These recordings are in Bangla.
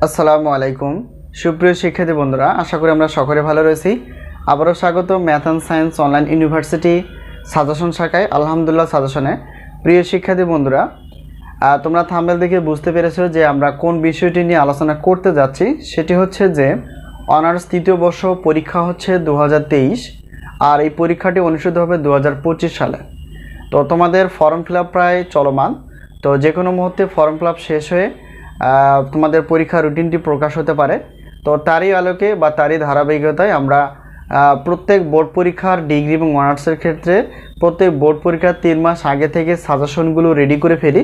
আসসালামু আলাইকুম সুপ্রিয় শিক্ষার্থী বন্ধুরা, আশা করি আমরা সকলে ভালো রয়েছি। আবারও স্বাগত math and science online university suggestion শাখায়। আলহামদুলিল্লাহ সাজেশনে প্রিয় শিক্ষার্থী বন্ধুরা, তোমরা থাম্বনেল দেখে বুঝতে পেরেছো যে আমরা কোন বিষয়টি নিয়ে আলোচনা করতে যাচ্ছি। সেটি হচ্ছে যে অনার্স তৃতীয় বর্ষ পরীক্ষা হচ্ছে 2023, আর এই পরীক্ষাটি অনুষ্ঠিত হবে 2025 সালে। তো তোমাদের ফর্ম ফিল আপ প্রায় চলমান, তো যে কোনো মুহূর্তে ফর্ম ফিল আপ শেষ হয়ে তোমাদের পরীক্ষার রুটিনটি প্রকাশ হতে পারে। তো তারই আলোকে বা তারই ধারাবাহিকতায় আমরা প্রত্যেক বোর্ড পরীক্ষার ডিগ্রি এবং অনার্সের ক্ষেত্রে প্রত্যেক বোর্ড পরীক্ষার 3 মাস আগে থেকে সাজেশনগুলো রেডি করে ফেলি,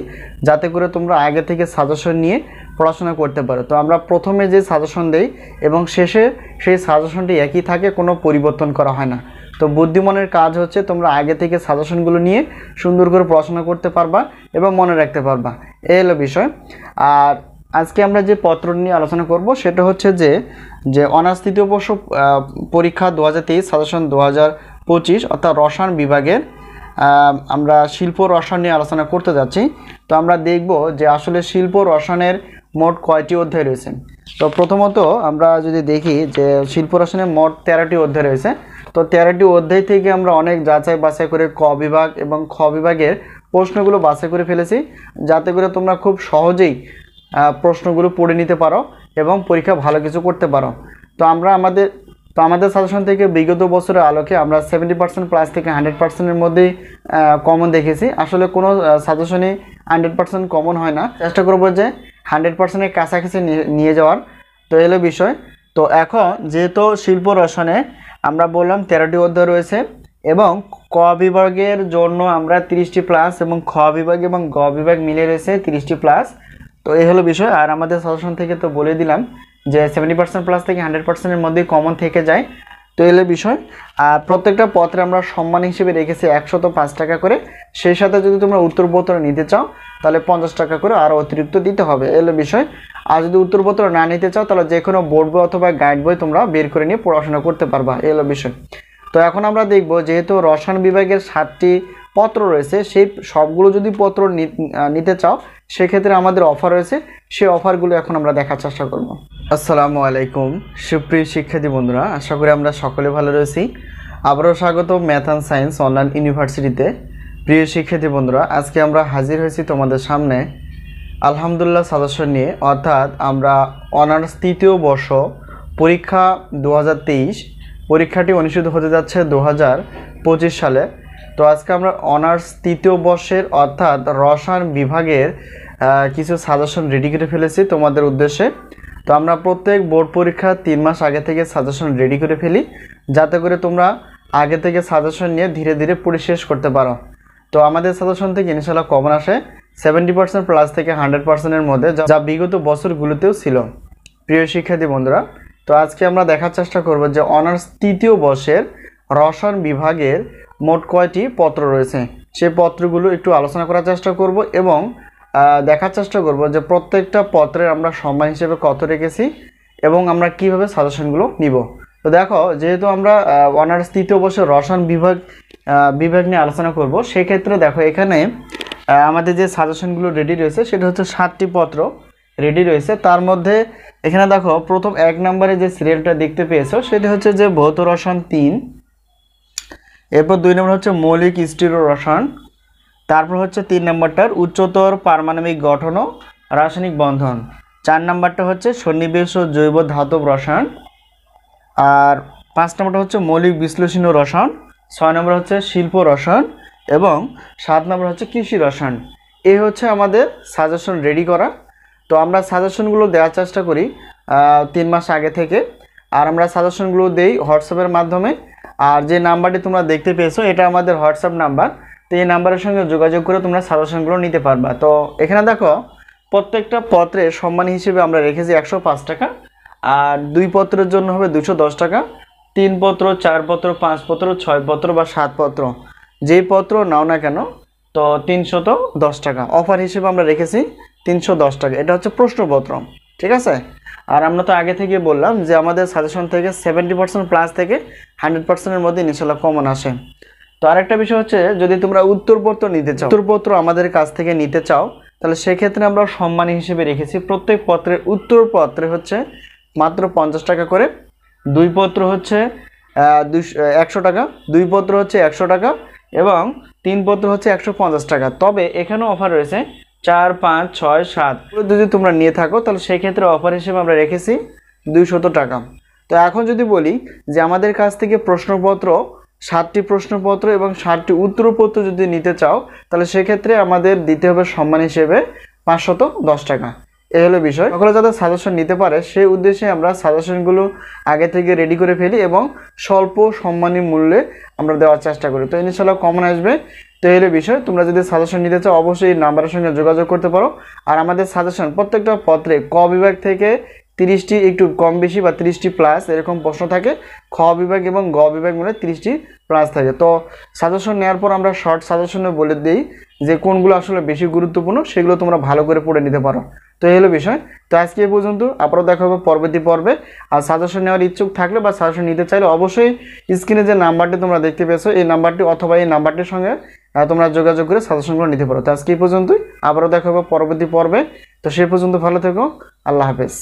যাতে করে তোমরা আগে থেকে সাজেশন নিয়ে পড়াশোনা করতে পারো। তো আমরা প্রথমে যে সাজেশন দেই এবং শেষে সেই সাজেশনটি একই থাকে, কোনো পরিবর্তন করা হয় না। তো বুদ্ধিমানের কাজ হচ্ছে তোমরা আগে থেকে সাজেশনগুলো নিয়ে সুন্দর করে পড়াশোনা করতে পারবা এবং মনে রাখতে পারবা, এই হলো বিষয়। আর আজকে আমরা যে পত্র নিয়ে আলোচনা করব সেটা হচ্ছে যে অনার্স তৃতীয় বর্ষ পরীক্ষা 2023 সাজেশন 2025 অর্থাৎ রসায়ন বিভাগের আমরা শিল্প রসায়ন নিয়ে আলোচনা করতে যাচ্ছি। তো আমরা দেখব যে আসলে শিল্প রসায়নের মোট কয়টি অধ্যায় রয়েছে। তো প্রথমত আমরা যদি দেখি যে শিল্প রসায়নের মোট 13টি অধ্যায় রয়েছে। তো 13টি অধ্যায় থেকে আমরা অনেক যাচাই বাছাই করে ক বিভাগ এবং খ বিভাগের প্রশ্নগুলো বাছাই করে ফেলেছি, যাতে করে তোমরা খুব সহজেই প্রশ্নগুলো পড়ে নিতে পারো এবং পরীক্ষা ভালো কিছু করতে পারো। তো আমাদের সাজেশন থেকে বিগত বছরের আলোকে আমরা 70% প্লাস থেকে 100%-এর মধ্যেই কমন দেখেছি। আসলে কোনো সাজেশনই 100% কমন হয় না, চেষ্টা করবো যে 100%-এর কাছাকাছি নিয়ে যাওয়ার। তো এলো বিষয়। তো এখন যেহেতু শিল্প রসায়নে আমরা বললাম 13টি অধ্যায় রয়েছে এবং ক বিভাগের জন্য আমরা 30টি প্লাস এবং খ বিভাগ এবং গ বিভাগ মিলে রয়েছে 30টি প্লাস। তো এই হলো বিষয়। আর আমাদের সাজেশন থেকে তো বলে দিলাম যে 70% প্লাস থেকে 100%-এর মধ্যে কমন থেকে যায়। তো এলো বিষয়। আর প্রত্যেকটা পত্রে আমরা সম্মান হিসেবে রেখেছি 105 টাকা করে। সেই সাথে যদি তোমরা উত্তরপত্র নিতে চাও তাহলে 50 টাকা করে আরও অতিরিক্ত দিতে হবে, এলো বিষয়। আর যদি উত্তরপত্র না নিতে চাও তাহলে যে কোনো বোর্ড বই অথবা গাইড বই তোমরা বের করে নিয়ে পড়াশোনা করতে পারবা, এলো বিষয়। তো এখন আমরা দেখব যেহেতু রসায়ন বিভাগের 7টি পত্র রয়েছে, সেই সবগুলো যদি পত্র নিতে চাও সেক্ষেত্রে আমাদের অফার রয়েছে, সেই অফারগুলো এখন আমরা দেখার চেষ্টা করব। আসসালামু আলাইকুম সুপ্রিয় শিক্ষার্থী বন্ধুরা, আশা করি আমরা সকলে ভালো রয়েছি। আবারও স্বাগত ম্যাথ অ্যান্ড সায়েন্স অনলাইন ইউনিভার্সিটিতে। প্রিয় শিক্ষার্থী বন্ধুরা, আজকে আমরা হাজির হয়েছি তোমাদের সামনে আলহামদুলিল্লাহ সাজেশন নিয়ে, অর্থাৎ আমরা অনার্স তৃতীয় বর্ষ পরীক্ষা 2023 পরীক্ষাটি অনুষ্ঠিত হতে যাচ্ছে 2025 সালে। তো আজকে আমরা অনার্স তৃতীয় বর্ষের অর্থাৎ রসায়ন বিভাগের কিছু সাজেশন রেডি করে ফেলেছি তোমাদের উদ্দেশ্যে। তো আমরা প্রত্যেক বোর্ড পরীক্ষা 3 মাস আগে থেকে সাজেশন রেডি করে ফেলি, যাতে করে তোমরা আগে থেকে সাজেশন নিয়ে ধীরে ধীরে পড়ে শেষ করতে পারো। তো আমাদের সাজেশন থেকে ইনশাআল্লাহ কমন আসে 70% প্লাস থেকে 100%-এর মধ্যে, যা বিগত বছরগুলোতেও ছিল। প্রিয় শিক্ষার্থী বন্ধুরা, তো আজকে আমরা দেখার চেষ্টা করব যে অনার্স তৃতীয় বর্ষের রসায়ন বিভাগের মোট কয়টি পত্র রয়েছে, সেই পত্রগুলো একটু আলোচনা করার চেষ্টা করব এবং দেখার চেষ্টা করব যে প্রত্যেকটা পত্রের আমরা সম্মান হিসেবে কত রেখেছি এবং আমরা কিভাবে সাজেশনগুলো নিব। তো দেখো, যেহেতু আমরা অনার্স তৃতীয় বর্ষের রসায়ন বিভাগ নিয়ে আলোচনা করব, সেক্ষেত্রে দেখো এখানে আমাদের যে সাজেশনগুলো রেডি রয়েছে সেটা হচ্ছে 7টি পত্র রেডি রয়েছে। তার মধ্যে এখানে দেখো প্রথম 1 নম্বরে যে সিরিয়ালটা দেখতে পেয়েছো সেটা হচ্ছে যে ভৌত রসায়ন 3, এরপর 2 নম্বর হচ্ছে মৌলিক স্টিরিও রসায়ন, তারপর হচ্ছে 3 নম্বরটার উচ্চতর পারমাণবিক গঠন ও রাসায়নিক বন্ধন, 4 নম্বরটা হচ্ছে সন্নিবেশ ও জৈব ধাতব রসায়ন, আর 5 নম্বরটা হচ্ছে মৌলিক বিশ্লেষণী রসায়ন, 6 নম্বর হচ্ছে শিল্প রসায়ন এবং 7 নম্বর হচ্ছে কৃষি রসায়ন। এই হচ্ছে আমাদের সাজেশন রেডি করা। তো আমরা সাজেশনগুলো দেওয়ার চেষ্টা করি 3 মাস আগে থেকে, আর আমরা সাজেশনগুলো দেই হোয়াটসঅ্যাপের মাধ্যমে। আর যে নাম্বারটি তোমরা দেখতে পেয়েছো এটা আমাদের হোয়াটসঅ্যাপ নাম্বার। তো এই নাম্বারের সঙ্গে যোগাযোগ করে তোমরা সাজেশনগুলো নিতে পারবা। তো এখানে দেখো প্রত্যেকটা পত্রের সম্মান হিসেবে আমরা রেখেছি 105 টাকা, আর 2 পত্রের জন্য হবে 210 টাকা, 3 পত্র, 4 পত্র, 5 পত্র, 6 পত্র বা 7 পত্র, যেই পত্র নাও না কেন তো 310 টাকা অফার হিসেবে আমরা রেখেছি 310 টাকা। এটা হচ্ছে প্রশ্নপত্র, ঠিক আছে। আর আমরা তো আগে থেকে বললাম যে আমাদের সাজেশন থেকে 70% প্লাস থেকে 100%-এর মধ্যে ইনশাআল্লাহ কমন আসে। তো আরেকটা বিষয় হচ্ছে যদি তোমরা উত্তরপত্র নিতে চাও, উত্তরপত্র আমাদের কাছ থেকে নিতে চাও তাহলে সেক্ষেত্রে আমরা সম্মানী হিসেবে রেখেছি প্রত্যেক পত্রের উত্তরপত্রে হচ্ছে মাত্র 50 টাকা করে, 2 পত্র হচ্ছে 100 টাকা, 2 পত্র হচ্ছে 100 টাকা এবং 3 পত্র হচ্ছে 150 টাকা। তবে এখানেও অফার রয়েছে 4, 5, 6, 7 যদি তোমরা নিয়ে থাকো তাহলে সেই ক্ষেত্রে অফার হিসেবে আমরা রেখেছি 200 টাকা। তো এখন যদি বলি যে আমাদের কাছ থেকে প্রশ্নপত্র 7টি প্রশ্নপত্র এবং 7টি উত্তরপত্র যদি নিতে চাও তাহলে সেক্ষেত্রে আমাদের দিতে হবে সম্মান হিসেবে 510 টাকা। এই হলো বিষয়। সকলে যাতে সাজেশন নিতে পারে সেই উদ্দেশ্যে আমরা সাজেশনগুলো আগে থেকে রেডি করে ফেলি এবং স্বল্প সম্মানী মূল্যে আমরা দেওয়ার চেষ্টা করি। তো ইনশাআল্লাহ কমন আসবে। তো এই হলো বিষয়। তোমরা যদি সাজেশন নিতে চাও অবশ্যই এই নাম্বারের সঙ্গে যোগাযোগ করতে পারো। আর আমাদের সাজেশন প্রত্যেকটা পত্রে ক বিভাগ থেকে 30টি একটু কম বেশি বা 30টি প্লাস এরকম প্রশ্ন থাকে, খ বিভাগ এবং গ বিভাগ মিলে 30টি প্লাস থাকে। তো সাজেশন নেওয়ার পর আমরা শর্ট সাজেশনে বলে দিই যে কোনগুলো আসলে বেশি গুরুত্বপূর্ণ, সেগুলো তোমরা ভালো করে পড়ে নিতে পারো। তো এই হলো বিষয়। তো আজকে এই পর্যন্ত, আবারও দেখা হবে পরবর্তী পর্বে। আর সাজেশন নেওয়ার ইচ্ছুক থাকলে বা সাজেশন নিতে চাইলে অবশ্যই স্ক্রিনে যে নাম্বারটি তোমরা দেখতে পেয়েছো এই নাম্বারটি অথবা এই নাম্বারটির সঙ্গে তোমরা যোগাযোগ করে সাজেশনগুলো নিতে পারো। তো আজকে এই পর্যন্তই, আবারও দেখা হবে পরবর্তী পর্বে। তো সেই পর্যন্ত ভালো থেকো, আল্লাহ হাফেজ।